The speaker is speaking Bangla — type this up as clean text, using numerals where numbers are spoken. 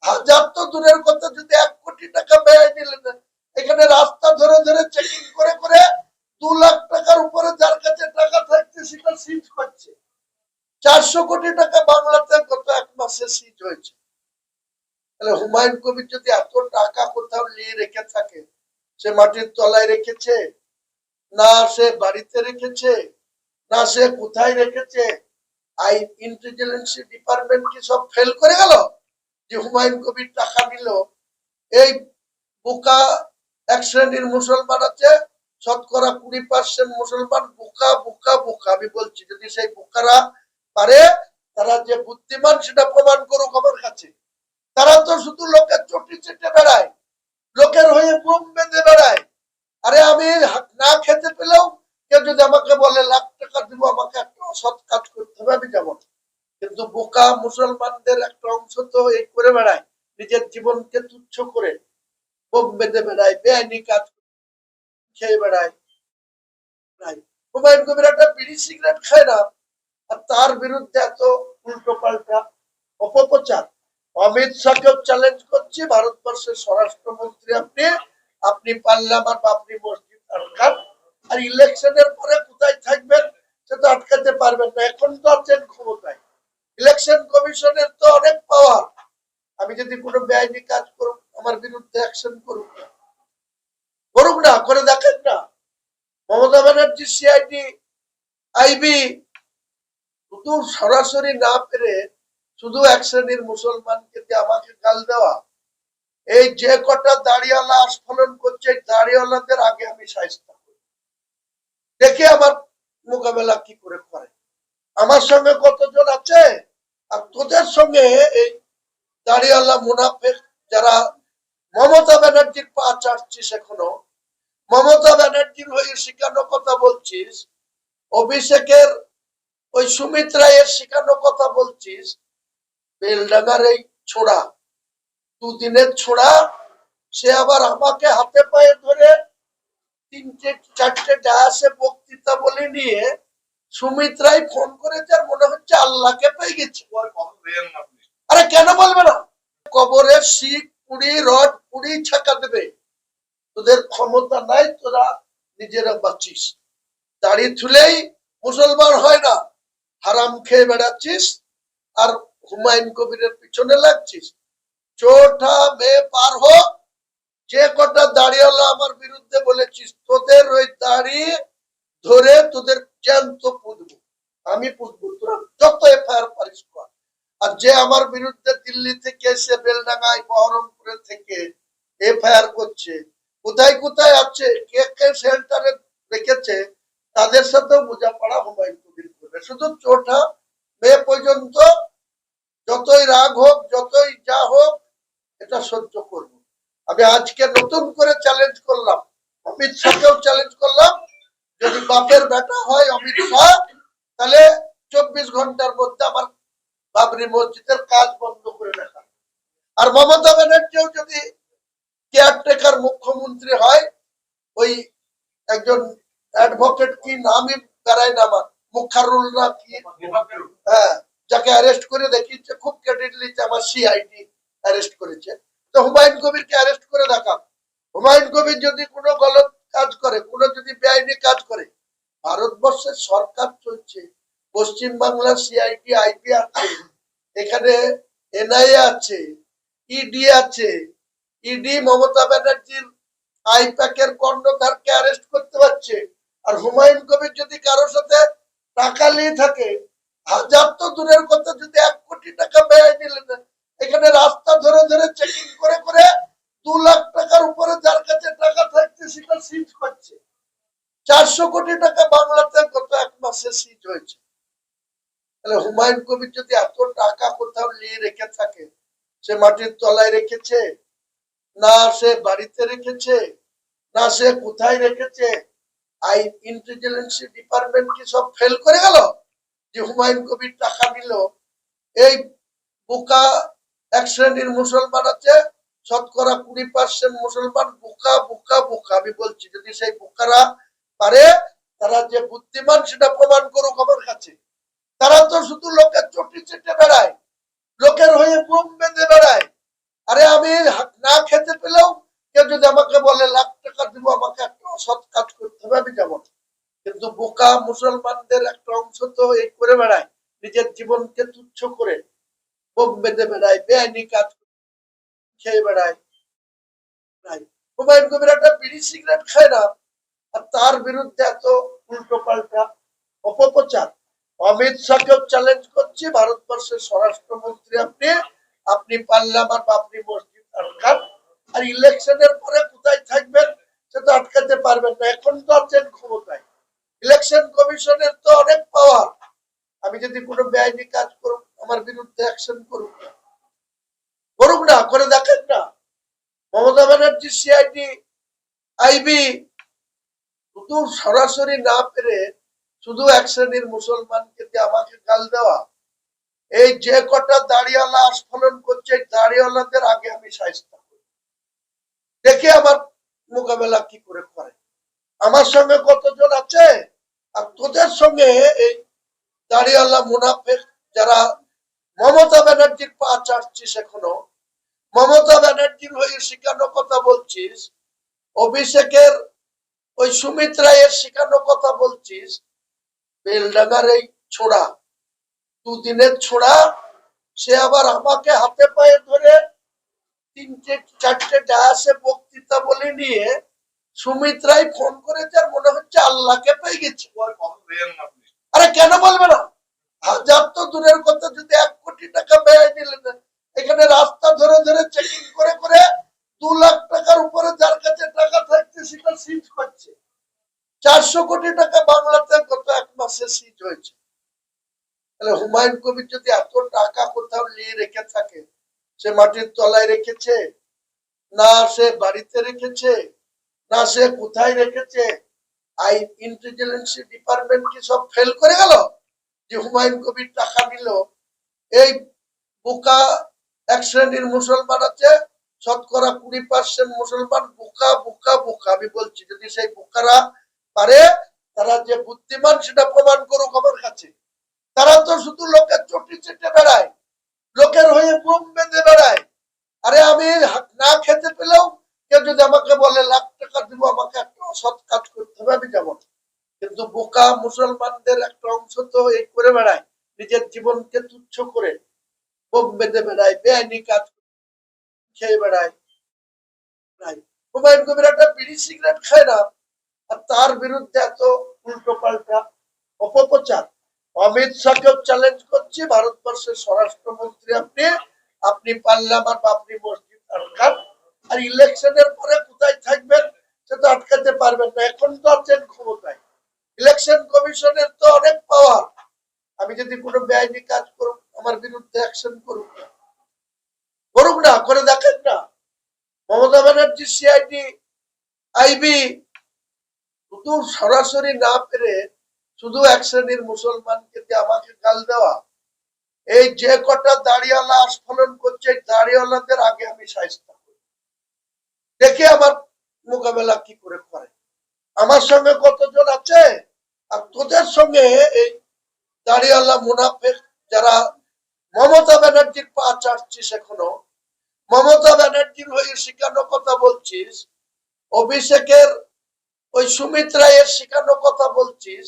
হাজার তো দূরের কথা, যদি 1 কোটি টাকা ব্যয় নিলেন, এখানে রাস্তা ধরে ধরে চেকিং করে করে 2 লাখ টাকার উপরে যার কাছে টাকা থাকছে সেটা সিজ করছে। 400 কোটি টাকা বাংলাতে গত 1 মাসে সিজ হয়েছে। তাহলে হুমায়ুন কবির যদি এত টাকা কোথাও নিয়ে রেখে থাকে, সে মাটির তলায় রেখেছে, না সে বাড়িতে রেখেছে, না সে কোথায় রেখেছে, ইন্টেলিজেন্স ডিপার্টমেন্ট কি সব ফেল করে গেল যে হুমায়ুন কবির টাকা নিল? এই বোকা এক শ্রেণীর মুসলমান আছে, শতকরা 20% মুসলমান বোকা বোকা বোকা। আমি বলছি যদি সেই বোকারা পারে, তারা যে বুদ্ধিমান সেটা প্রমাণ করুক আমার কাছে। তারা তো শুধু লোকের চটি চেটে বেড়ায়, লোকের হয়ে বোম বেঁধে বেড়ায়। আরে আমি না খেতে পেলেও কেউ যদি আমাকে বলে লাখ টাকা দিব, আমাকে একটা অসৎ কাজ করতে হবে, আমি যাবো। কিন্তু বোকা মুসলমানদের একটা অংশ তো এই করে বেড়ায়, নিজের জীবনকে তুচ্ছ করে বোম বেঁধে বেড়ায়, বেআইনি কাজ খেয়ে বেড়ায়। হুমায়ুন কবির একটা বিড়ি সিগারেট খায় না, আর তার বিরুদ্ধে এত উল্টো পাল্টা অপপ্রচার। অমিত শাহকেও চ্যালেঞ্জ করছি, ভারতবর্ষের স্বরাষ্ট্রমন্ত্রী আপনি, আপনি পারলে আমার বাবরি মসজিদ আটকান। আর ইলেকশনের পরে কোথায় থাকবেন সেটা আটকাতে পারবেন না, এখন তো আছেন ক্ষমতায়। ইলেকশন কমিশনের তো অনেক পাওয়ার। আমি যদি কোনো বেআইনি কাজ করুক, আমার বিরুদ্ধে অ্যাকশন করুক না, করুক না, করে দেখেন না। মমতা ব্যানার্জি সিআইডি আইবি শুধু সরাসরি না পেরে শুধু এক শ্রেণীর মুসলমানকে আমাকে গাল দেওয়া, এই যে কটা দাড়িওয়ালা আস্ফলন করছে, দাড়িওয়ালাদের আগে আমি শায়েস্তা করি, দেখে আমার মোকাবেলা কি করে করে। আমার সঙ্গে কতজন আছে, আর তোদের সঙ্গে এই দাড়িওয়ালা মুনাফেক যারা মমতা ব্যানার্জির পা চাটছিস, এখনো মমতা ব্যানার্জির হয়ে শিখানো কথা বলছিস, অভিষেকের ওই সুমিত রায়ের শিখানো কথা বলছিস। বেলডাঙ্গার এই ছোড়া, দুদিনের ছোড়া, সে আবার আমাকে হাতে পায়ে ধরে 3-4টে ডায়াসে বক্তৃতা বলে নিয়ে সুমিত রায় ফোন করেছে, আর মনে হচ্ছে আল্লাহকে পেয়ে গেছে। আরে কেন বলবে না? কবরের শিখ পুড়ি রড পুড়ি ছাকা দেবে, তোদের ক্ষমতা নাই, তোরা নিজেরা বাঁচিস। দাড়ি তুলেই মুসলমান হয় না, হারাম খেয়ে বেড়াচ্ছিস আর হুমায়ুন কবিরের পিছনে লাগছিস। চোটা মেয়ে পার হোক, যে কটা দাড়িওয়ালা আমার বিরুদ্ধে বলেছিস, তোদের ওই দাড়ি ধরে তোদের জ্যান্ত পুঁতবো, আমি পুঁতবো, তোরা যত এফআইআর পারিস কর। আর যে আমার বিরুদ্ধে দিল্লি থেকে এসে বেলডাঙ্গায় বহরমপুরে থেকে এফআইআর করছে, কোথায় কোথায় আছে, কে কে শেল্টারে রেখেছে, তাদের সাথেও বোঝাপড়া হুমায়ুন কবির করবে। শুধু চোটা মেয়ে পর্যন্ত যতই রাগ হোক, যতই যা হোক, এটা সহ্য করব। আমি আজকে নতুন করে চ্যালেঞ্জ করলাম, অমিত শাহকেও চ্যালেঞ্জ করলাম, যদি বাপের বেটা হয় অমিত শাহ, তাহলে 24 ঘন্টার মধ্যে আমার বাবরি মসজিদের কাজ বন্ধ করে রাখা। আর মমতা ব্যানার্জিও যদি কেয়ারটেকার মুখ্যমন্ত্রী হয়, ওই একজন অ্যাডভোকেট কি নামই বেড়ায় না আমার, মুখারুল না কি, হ্যাঁ, যাকে অ্যারেস্ট করে দেখিয়েছে, খুব ক্রেডিট নিচ্ছে, আমার সিআইডি অ্যারেস্ট করেছে। তো হুমায়ুন কবিরকে অ্যারেস্ট করে দেখা। হুমায়ুন কবির যদি কোনো গলত কাজ করে, কোনো যদি বেআইনি কাজ করে, ভারতবর্ষের সরকার চলছে, পশ্চিম বাংলার সিআইডি আইবি আছে, এখানে এনআইএ আছে, ইডি আছে। ইডি মমতা ব্যানার্জির আইপ্যাকের কর্ণধারকে অ্যারেস্ট করতে পারছে। আর হুমায়ুন কবির যদি কারোর সাথে টাকা নিয়ে থাকে, হাজার তো দূরের কথা, যদি 1 কোটি টাকা ব্যয় নিলেন, এখানে রাস্তা ধরে ধরে চেকিং করে করে 2 লাখ টাকার উপরে যার কাছে টাকা থাকছে সেটা সিজ করছে। 400 কোটি টাকা বাংলাতে গত 1 মাসে সিজ হয়েছে। তাহলে হুমায়ুন কবির যদি এত টাকা কোথাও নিয়ে রেখে থাকে, সে মাটির তলায় রেখেছে, না সে বাড়িতে রেখেছে, না সে কোথায় রেখেছে, ইন্টেলিজেন্স ডিপার্টমেন্ট কি সব ফেল করে গেল যে হুমায়ুন কবির টাকা নিল? এই বোকা এক শ্রেণীর মুসলমান আছে, শতকরা 20% মুসলমান বোকা বোকা বোকা। আমি বলছি যদি সেই বোকারা পারে, তারা যে বুদ্ধিমান সেটা প্রমাণ করুক আমার কাছে। তারা তো শুধু লোকের চটি চেটে বেড়ায়, লোকের হয়ে বোম বেঁধে বেড়ায়। বলে লাখ টাকা দিব, আমাকে একটা অসৎ কাজ করতে হবে, আমি যাবো না। কিন্তু বোকা মুসলমানদের একটা অংশ তো এই করে বেড়ায়, নিজের জীবনকে তুচ্ছ করে বোম বেঁধে বেড়ায়, বেআইনি কাজ খেয়ে বেড়ায়। হুমায়ুন কবির একটা বিড়ি সিগারেট খায় না, আর তার বিরুদ্ধে এত উল্টো পাল্টা অপপ্রচার। অমিত শাহকেও চ্যালেঞ্জ করছি, ভারতবর্ষের স্বরাষ্ট্রমন্ত্রী আপনি, আপনি পারলে আমার বাবরি মসজিদ আটকান। আর ইলেকশনের পরে কোথায় থাকবেন সেটা আটকাতে পারবেন না, এখন তো আছেন ক্ষমতায়। ইলেকশন কমিশনের তো অনেক পাওয়ার, আমি যদি কোনো বেআইনি কাজ করুক আমার বিরুদ্ধে অ্যাকশন করুক না, করুক না, করে দেখেন না। মমতা ব্যানার্জি সিআইডি আইবি শুধু সরাসরি না পেরে শুধু এক শ্রেণীর মুসলমানকে দিয়ে আমাকে গাল দেওয়া, এই যে কটা দাড়িওয়ালা আস্ফলন করছে দাড়িওয়ালাদের আগে আমি সাহায্য করি, দেখে আমার মোকাবেলা কি করে করে। আমার সঙ্গে কতজন আছে, আর তোদের সঙ্গে এই দাড়িওয়ালা মুনাফেক যারা মমতা ব্যানার্জির পা চাটছিস, এখনো মমতা ব্যানার্জির হয়ে শিখানো কথা বলছিস, অভিষেকের ওই সুমিত রায়ের শিখানো কথা বলছিস, বেলডাঙ্গার এই ছোড়া, দুদিনের ছোড়া, সে আবার আমাকে হাতে পায়ে ধরে তিনটে চারটে ডায়াসে বক্তৃতা বলে নিয়ে সুমিত রায় ফোন করেছে, আর মনে হচ্ছে আল্লাহকে পেয়ে গেছে। আরে কেন বলবে না, হাজার তো দূরের কথা, যদি 1 কোটি টাকা ব্যয় দিলেন, এখানে রাস্তা ধরে ধরে চেকিং করে করে 2 লাখ টাকার উপরে যার কাছে টাকা থাকছে সেটা সিজ করছে। 400 কোটি টাকা বাংলাতে গত 1 মাসে সিজ হয়েছে। তাহলে হুমায়ুন কবির যদি এত টাকা কোথাও নিয়ে রেখে থাকে, সে মাটির তলায় রেখেছে না সে বাড়িতে রেখেছে না সে কোথায় রেখেছে, ইন্টেলিজেন্স ডিপার্টমেন্ট কি সব ফেল করে গেল যে হুমায়ুন কবির টাকা নিল? এই বোকা এক শ্রেণীর মুসলমান আছে, শতকরা 20% মুসলমান বোকা বোকা বোকা। আমি বলছি যদি সেই বোকারা পারে, তারা যে বুদ্ধিমান সেটা প্রমাণ করুক আমার কাছে। তারা তো শুধু লোকের চটি চেটে বেড়ায়, লোকের হয়ে বোম বেঁধে বেড়ায়। আরে আমি না খেতে পেলেও কেউ যদি আমাকে বলে লাখ টাকা দিব, আমাকে একটা অসৎ কাজ করতে হবে, আমি যাবো না। কিন্তু বোকা মুসলমানদের একটা অংশ তো এই করে বেড়ায়, নিজের জীবনকে তুচ্ছ করে বোম বেঁধে বেড়ায়, বেআইনি কাজ খেয়ে বেড়ায়। হুমায়ুন কবির একটা বিড়ি সিগারেট খায় না, আর তার বিরুদ্ধে এত উল্টো পাল্টা অপপ্রচার। অমিত শাহকেও চ্যালেঞ্জ করছি, ভারতবর্ষের স্বরাষ্ট্রমন্ত্রী আপনি, আপনি পারলে আমার বাবরি মসজিদ আটকান। আর ইলেকশনের পরে কোথায় থাকবেন সেটা আটকাতে পারবেন না, এখন তো আছেন ক্ষমতায়। ইলেকশন কমিশনের তো অনেক পাওয়ার, আমি যদি কোনো বেআইনি কাজ করুক আমার বিরুদ্ধে অ্যাকশন করুক না, করুক না, করে দেখেন না। মমতা ব্যানার্জি সিআইডি আইবি শুধু সরাসরি না পেরে শুধু এক শ্রেণীর মুসলমানকে দিয়ে আমাকে গাল দেওয়া, এই যে কটা দাড়িওয়ালা আস্ফলন করছে দাড়িওয়ালাদের আগে আমি সাহায্য করি, দেখে আমার মোকাবেলা কি করে করে। আমার সঙ্গে কতজন আছে, আর তোদের সঙ্গে এই দাড়িওয়ালা মুনাফেক যারা মমতা ব্যানার্জির পা চাটছিস, এখনো মমতা ব্যানার্জির হয়ে শিখানো কথা বলছিস, অভিষেকের ওই সুমিত রায়ের শিখানো কথা বলছিস,